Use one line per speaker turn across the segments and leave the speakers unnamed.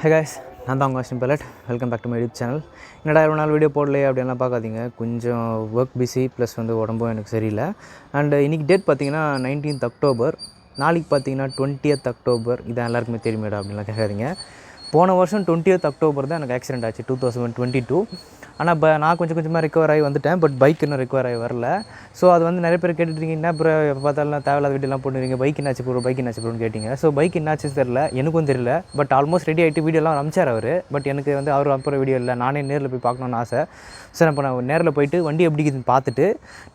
Hi guys, நான் தான் உங்கள் சிம்பிளட். Welcome back to my YouTube channel. என்னடா இவ்வளோ நாள் வீடியோ போடலையே அப்படின்லாம் பார்க்காதீங்க. கொஞ்சம் ஒர்க் பிஸி ப்ளஸ் உடம்பும் எனக்கு சரியில்லை. அண்ட் இன்றைக்கி டேட் பார்த்தீங்கன்னா 19th அக்டோபர். நாளைக்கு பார்த்தீங்கன்னா 20th அக்டோபர். இதான் எல்லாருக்குமே தெரியுமேடா அப்படின்லாம் கேட்காதீங்க. போன வருஷம் 20th அக்டோபர் தான் எனக்கு ஆக்சிடென்ட் ஆச்சு, 2022. ஆனால் நான் கொஞ்சம் கொஞ்சமாக ரெக்கவர் ஆகி வந்துட்டேன். பட் பைக் இன்னும் ரெக்கவர் ஆகி வரல. ஸோ அது நிறைய பேர் கேட்டுட்ருக்கீங்கன்னா அப்புறம் எப்போ பார்த்தாலும் தேவையில்லாத வீடியோலாம் போட்டுருவீங்க. பைக் என்னாச்சு ப்ரோன்னு கேட்டிங்க. ஸோ பைக் என்னாச்சு தெரில, எனக்கும் தெரியல. பட் ஆல்மோஸ்ட் ரெடி ஆகிட்டு வீடியோலாம் அனுப்பிச்சார் அவர். பட் எனக்கு அவர் அப்புறம் வீடியோ இல்லை, நானே நேரில் போய் பார்க்கணுன்னு ஆசை. ஸோ இப்போ நான் நேரில் போயிட்டு வண்டி எப்படி இருக்குதுன்னு பார்த்துட்டு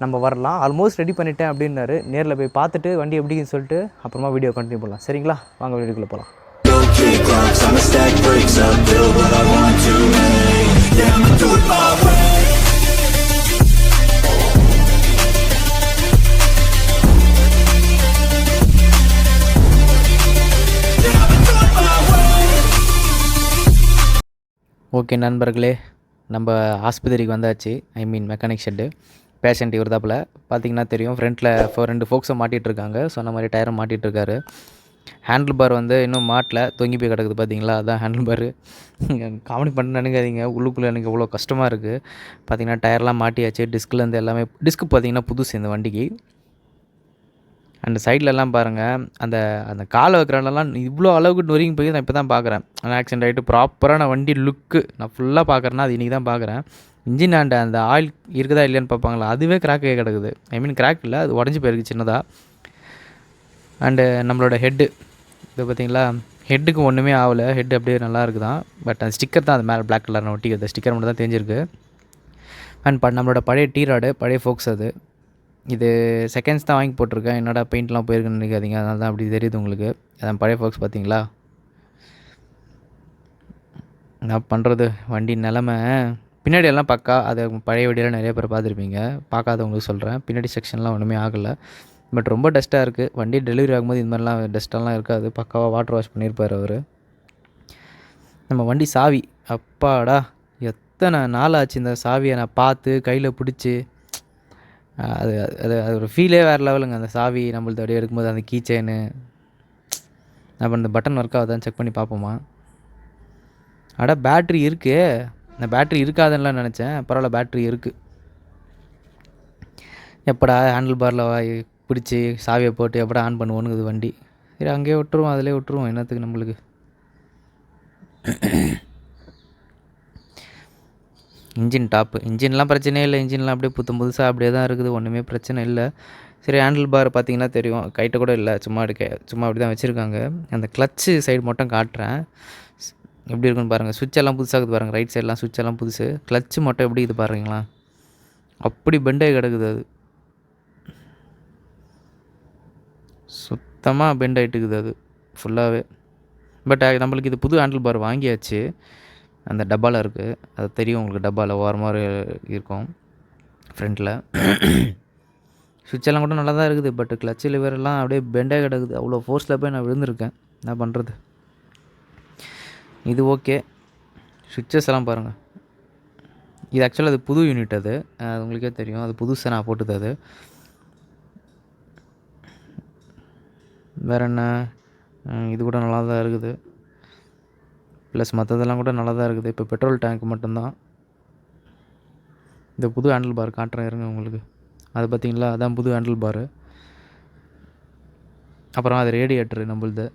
நம்ம வரலாம். ஆல்மோஸ்ட் ரெடி பண்ணிட்டேன் அப்படின்னாரு. நேரில் போய் பார்த்துட்டு வண்டி எப்படின்னு சொல்லிட்டு அப்புறமா வீடியோ கண்டினியூ பண்ணலாம். சரிங்களா, வாங்க வீடியோக்குள்ளே போகலாம். ஓகே நண்பர்களே, நம்ம ஆஸ்பத்திரிக்கு வந்தாச்சு. Mechanic shed. பேஷண்ட் இவர் தாப்பில் பார்த்திங்கன்னா தெரியும். ஃப்ரண்ட்டில் 2 ஃபோக்ஸை மாட்டிகிட்ருக்காங்க. சொன்ன மாதிரி டயரும் மாட்டிகிட்ருக்காரு. ஹேண்டில் பார் இன்னும் மாட்டல, தொங்கி போய் கிடக்குது. பார்த்தீங்களா, அதுதான் ஹேண்டில் பார். காமெடி பண்ண நினைக்காதீங்க, உள்ளுக்குள்ளே எனக்கு எவ்வளோ கஷ்டமாக இருக்குது. பார்த்திங்கன்னா டயர்லாம் மாட்டியாச்சு. டிஸ்க்லேருந்து எல்லாமே, டிஸ்க்கு பார்த்திங்கன்னா புதுசு இந்த வண்டிக்கு. அந்த சைட்லலாம் பாருங்கள், அந்த அந்த காலை வைக்கிறனாலாம் இவ்வளோ அளவுக்கு நொறுங்கி போய் நான் இப்போ தான் பார்க்குறேன். ஆனால் ஆக்சிடென்ட் ஆகிட்டு ப்ராப்பரான வண்டி லுக்கு நான் ஃபுல்லாக பார்க்குறேன்னா அது இன்றைக்கி தான் பார்க்குறேன். இன்ஜின் ஆண்ட அந்த ஆயில் இருக்குதா இல்லையான்னு பார்ப்பாங்களா, அதுவே கிராக்கே கிடக்குது. கிராக் இல்லை, அது உடஞ்சி போயிருக்கு சின்னதாக. அண்டு நம்மளோட ஹெட்டு இது பார்த்திங்களா, ஹெட்டுக்கு ஒன்றுமே ஆகலை. ஹெட் அப்படியே நல்லா இருக்குதான். பட் அந்த ஸ்டிக்கர் தான் அது மேலே பிளாக் கலர் ஒட்டிக்கிறது. ஸ்டிக்கர் மட்டும் தான் தெரிஞ்சிருக்கு. அண்ட் நம்மளோட பழைய டீராடு, பழைய ஃபோக்ஸ் அது. இது செகண்ட்ஸ் தான் வாங்கி போட்டிருக்கேன். என்னடா பெயிண்ட்லாம் போயிருக்குன்னு நினைக்காதீங்க, அதனால தான் அப்படி தெரியுது உங்களுக்கு. அதான் பழைய ஃபோக்ஸ் பார்த்தீங்களா. என்ன பண்ணுறது, வண்டி நிலமை பின்னாடி எல்லாம் பக்கா. அது பழைய வீடியோலாம் நிறைய பேர் பார்த்துருப்பீங்க. பார்க்காதவங்களுக்கு சொல்கிறேன், பின்னாடி செக்ஷன்லாம் ஒன்றுமே ஆகலை. பட் ரொம்ப டஸ்ட்டாக இருக்குது. வண்டி டெலிவரி ஆகும்போது இந்த மாதிரிலாம் டஸ்ட்டெல்லாம் இருக்காது. பக்காவாக வாட்டர் வாஷ் பண்ணியிருப்பார் அவர். நம்ம வண்டி சாவி, அப்பாடா எத்தனை நாள் ஆச்சு இந்த சாவியை நான் பார்த்து கையில் பிடிச்சி. அது அது அது ஒரு ஃபீலே வேறு லெவலுங்க. அந்த சாவி நம்மளுக்கு அப்படியே எடுக்கும்போது அந்த கீ செயினு. அப்போ இந்த பட்டன் ஒர்க் ஆகுதான்னு செக் பண்ணி பார்ப்போமா. பேட்ரி இருக்குது. நான் பேட்ரி இருக்காதுன்னெலாம் நினச்சேன். பரவாயில்ல, பேட்ரி இருக்குது. எப்படா ஹேண்டில் பாரில் பிடிச்சி சாவியை போட்டு எப்படா ஆன் பண்ணுவோன்னு இது வண்டி. சரி, அங்கேயே விட்டுருவோம், அதிலே விட்டுருவோம். என்னத்துக்கு நம்மளுக்கு. இன்ஜின் டாப்பு, இன்ஜின்லாம் பிரச்சனையே இல்லை. இன்ஜின்லாம் அப்படியே புதுசாக அப்படியே தான் இருக்குது, ஒன்றுமே பிரச்சனை இல்லை. சரி, ஹேண்டில் பார் பார்த்திங்கன்னா தெரியும், கைட்ட கூட இல்லை, சும்மா அப்படி தான் வச்சுருக்காங்க. அந்த கிளச்சு சைடு மட்டும் காட்டுறேன் எப்படி இருக்குன்னு பாருங்கள். சுவிட்செல்லாம் புதுசாகுது பாருங்கள். ரைட் சைடெலாம் சுவிட்செல்லாம் புதுசு. கிளச்சு மட்டும் எப்படி இது பாருங்களா, அப்படி பெண்டாகி கிடக்குது. அது சுத்தமாக பெண்ட் ஆகிட்டுக்குது அது ஃபுல்லாகவே. பட் நம்மளுக்கு இது புது ஹேண்டில் பார் வாங்கியாச்சு. அந்த டப்பாவில் இருக்குது, அது தெரியும் உங்களுக்கு. டப்பாவில் ஓரமாக இருக்கும் ஃப்ரண்ட்டில். சுவிட்செல்லாம் கூட நல்லா தான் இருக்குது. பட் கிளச்சு லிவரெல்லாம் அப்படியே பெண்டே கிடக்குது. அவ்வளோ ஃபோர்ஸில் போய் நான் விழுந்திருக்கேன். என்ன பண்ணுறது. இது ஓகே. சுவிட்சஸ் எல்லாம் பாருங்கள். இது ஆக்சுவலாக அது புது யூனிட். அது உங்களுக்கே தெரியும், அது புதுசாக நான் போட்டுது. அது வேறு என்ன, இது கூட நல்லா தான் இருக்குது. ப்ளஸ் மற்றதெல்லாம் கூட நல்லா தான் இருக்குது. இப்போ பெட்ரோல் டேங்க் மட்டும்தான். இந்த புது ஹேண்டில் பார் காட்டுறேன் இருங்க உங்களுக்கு. அது பார்த்திங்களா, அதான் புது ஹேண்டில் பாரு. அப்புறம் அது ரேடியேட்டரு நம்மளுது.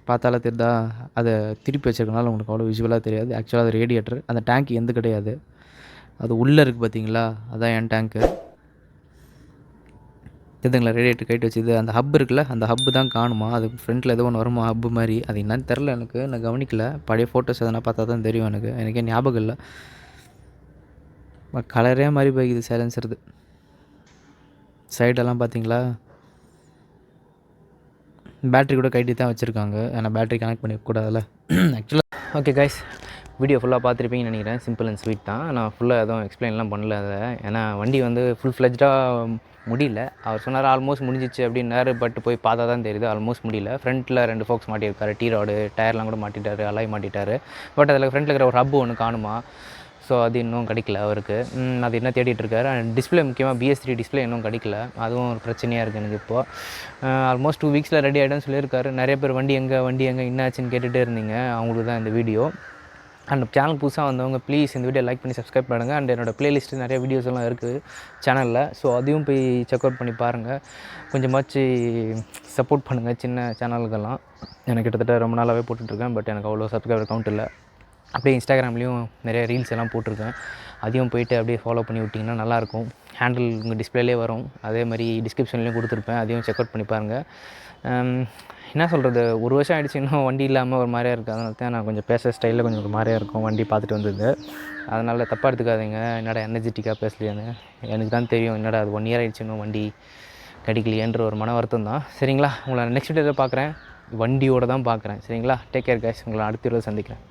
பார்த்தாலே தெரியுதா, அதை திருப்பி வச்சிருக்கனால உங்களுக்கு அவ்வளோ விஜுவலாக தெரியாது. ஆக்சுவலாக அது ரேடியேட்டர். அந்த டேங்க் எந்த கிடையாது, அது உள்ளே இருக்குது பார்த்தீங்களா, அதான் என் டேங்க்கு. எதுங்களா ரேடியேட்டர் கைட்டு வச்சுது. அந்த ஹப் இருக்குல்ல, அந்த ஹப்பு தான் காணுமா. அது ஃப்ரண்ட்டில் ஏதோ ஒன்று வருமா ஹப்பு மாதிரி. அது என்னன்னு தெரில எனக்கு, நான் கவனிக்கல. பழைய ஃபோட்டோஸ் எதனா பார்த்தா தான் தெரியும் எனக்கே ஞாபகம் இல்லை. கலரே மாதிரி போய்க்குது சைலன்சருது. சைடெல்லாம் பார்த்தீங்களா, பேட்ரி கூட கைட்டி தான் வச்சுருக்காங்க. ஏன்னா பேட்ரி கனெக்ட் பண்ணிக்கூடாதுல்ல ஆக்சுவலாக. ஓகே கைஸ், வீடியோ ஃபுல்லாக பார்த்துருப்பீங்கன்னு நினைக்கிறேன். சிம்பிள் அண்ட் ஸ்வீட் தான். நான் ஃபுல்லாக எதுவும் எக்ஸ்பிளைன்லாம் பண்ணல அதை. ஏன்னா வண்டி ஃபுல் ஃப்ளெஜ்டாக முடியல. அவர் சொன்னார் ஆல்மோஸ்ட் முடிஞ்சிச்சு அப்படின்னாரு. பட் போய் பார்த்தா தான் தெரியுது ஆல்மோஸ்ட் முடியல. ஃப்ரண்ட்டில் 2 ஃபோக்ஸ் மாட்டியிருக்காரு, டீராடு டயர்லாம் கூட மாட்டிட்டார், அலாய் மாட்டிட்டார். பட் அதில் ஃப்ரண்ட்டில் இருக்கிற ஒரு ஹப்பு ஒன்று காணுமா. ஸோ ஸோ அது இன்னும் கிடைக்கல அவருக்கு. அது என்ன தேடிட்டுருக்காரு. அண்ட் டிஸ்பிளே முக்கியமாக BS3 டிஸ்பிளே இன்னும் கிடைக்கல. அதுவும் ஒரு பிரச்சனையாக இருக்குது எனக்கு இப்போது. ஆல்மோஸ்ட் 2 வீக்ஸில் ரெடி ஆகிடும்னு சொல்லியிருக்காரு. நிறைய பேர் வண்டி எங்கே என்னாச்சுன்னு கேட்டுகிட்டே இருந்தீங்க. அவங்களுக்கு தான் இந்த வீடியோ. அண்ட் சேனல் புதுசாக வந்தவங்க ப்ளீஸ் இந்த வீடியோ லைக் பண்ணி சப்ஸ்கிரைப் பண்ணுங்கள். அண்ட் என்னோடய ப்ளேலிஸ்ட்டு நிறைய வீடியோஸ் எல்லாம் இருக்குது சேனலில். ஸோ அதையும் போய் செக் அவுட் பண்ணி பாருங்கள். கொஞ்சமாச்சு சப்போர்ட் பண்ணுங்கள் சின்ன சேனலுக்கெல்லாம். எனக்கு கிட்டத்தட்ட ரொம்ப நாளாகவே போட்டுட்ருக்கேன். பட் எனக்கு அவ்வளோ சப்ஸ்கிரைபர் கவுண்ட் இல்லை. அப்படியே இன்ஸ்டாகிராம்லேயும் நிறைய ரீல்ஸ் எல்லாம் போட்டிருக்கேன். அதையும் போய்ட்டு அப்படியே ஃபாலோ பண்ணி விட்டிங்கன்னா நல்லாயிருக்கும். ஹேண்டில் உங்கள் டிஸ்பிளேலே வரும். அதே மாதிரி டிஸ்கிரிப்ஷன்லேயும் கொடுத்துருப்பேன். அதையும் செக் அவுட் பண்ணி பாருங்கள். என்ன சொல்கிறது, 1 வருஷம் ஆகிடுச்சு இன்னும் வண்டி இல்லாமல் ஒரு மாதிரியாக இருக்குது. அதனால தான் நான் கொஞ்சம் பேசுகிற ஸ்டைலில் கொஞ்சம் ஒரு மாதிரியாக இருக்கும் வண்டி பார்த்துட்டு வந்தது. அதனால் தப்பாக எடுத்துக்காதீங்க. என்னடா எனர்ஜெட்டிக்காக பேசலையான்னு. எனக்கு தான் தெரியும் என்னடா அது 1 இயர் ஆகிடுச்சு இன்னும் வண்டி கிடைக்கலையேன்ற ஒரு மன வருத்தம் தான். சரிங்களா, உங்களை நெக்ஸ்ட் வீடியோவில் பார்க்குறேன். வண்டியோடு தான் பார்க்குறேன். சரிங்களா, டேக் கேர் கைஸ். உங்களை அடுத்த வீடியோவில் சந்திக்கிறேன்.